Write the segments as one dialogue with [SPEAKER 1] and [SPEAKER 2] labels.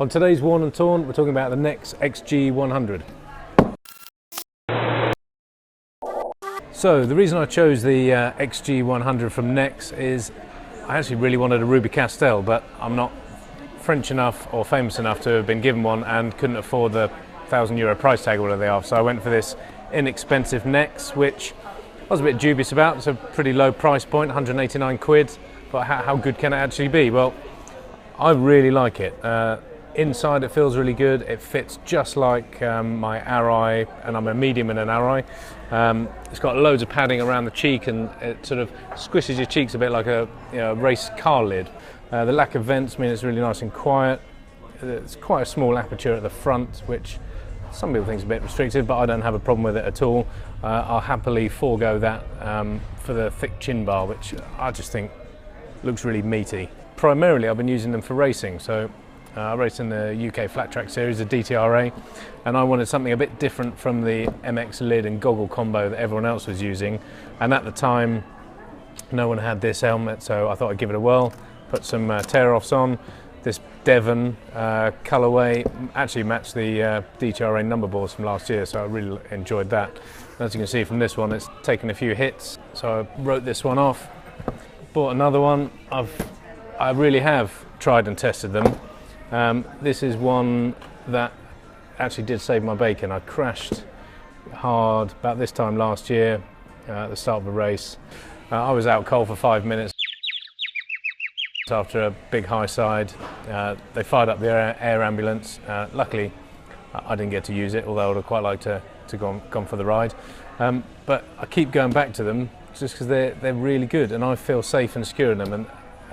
[SPEAKER 1] On today's Worn and Torn, we're talking about the Nexx XG100. So the reason I chose the XG100 from Nexx is I actually really wanted a Ruby Castell, but I'm not French enough or famous enough to have been given one and couldn't afford the €1,000 price tag or whatever they are. So I went for this inexpensive Nexx, which I was a bit dubious about. It's a pretty low price point, 189 quid, but how good can it actually be? Well, I really like it. Inside it feels really good. It fits just like my Arai, and I'm a medium in an Arai. It's got loads of padding around the cheek, and it sort of squishes your cheeks a bit like a race car lid. The lack of vents mean it's really nice and quiet. It's quite a small aperture at the front, which some people think is a bit restricted, but I don't have a problem with it at all. I'll happily forego that for the thick chin bar, which I just think looks really meaty. Primarily I've been using them for racing, so I race in the UK flat track series, the DTRA, and I wanted something a bit different from the MX lid and goggle combo that everyone else was using, and at the time no one had this helmet, so I thought I'd give it a whirl. Put some tear-offs on. This Devon colourway actually matched the DTRA number boards from last year, so I really enjoyed that. As you can see from this one, it's taken a few hits, so I wrote this one off. Bought another one. I really have tried and tested them. This is one that actually did save my bacon. I crashed hard about this time last year at the start of a race. I was out cold for 5 minutes after a big high side. They fired up the air ambulance. Luckily I didn't get to use it, although I would have quite liked to gone for the ride. But I keep going back to them just because they're really good, and I feel safe and secure in them. And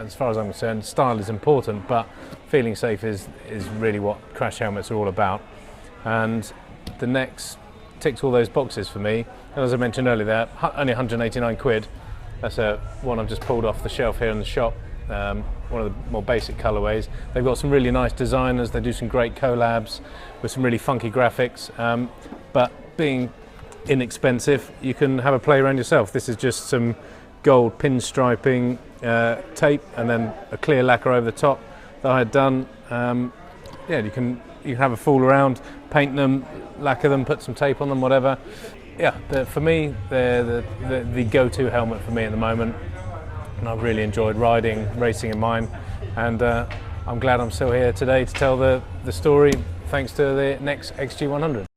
[SPEAKER 1] as far as I'm concerned, style is important, but feeling safe is really what crash helmets are all about. And the Nexx ticks all those boxes for me. And as I mentioned earlier, they're only 189 quid. That's one I've just pulled off the shelf here in the shop. One of the more basic colorways. They've got some really nice designers. They do some great collabs with some really funky graphics. But being inexpensive, you can have a play around yourself. This is just some gold pinstriping tape and then a clear lacquer over the top that I had done. Yeah, you can have a fool around, paint them, lacquer them, put some tape on them, whatever. Yeah, for me, they're the go-to helmet for me at the moment, and I've really enjoyed racing in mine, and I'm glad I'm still here today to tell the story thanks to the Nexx XG100.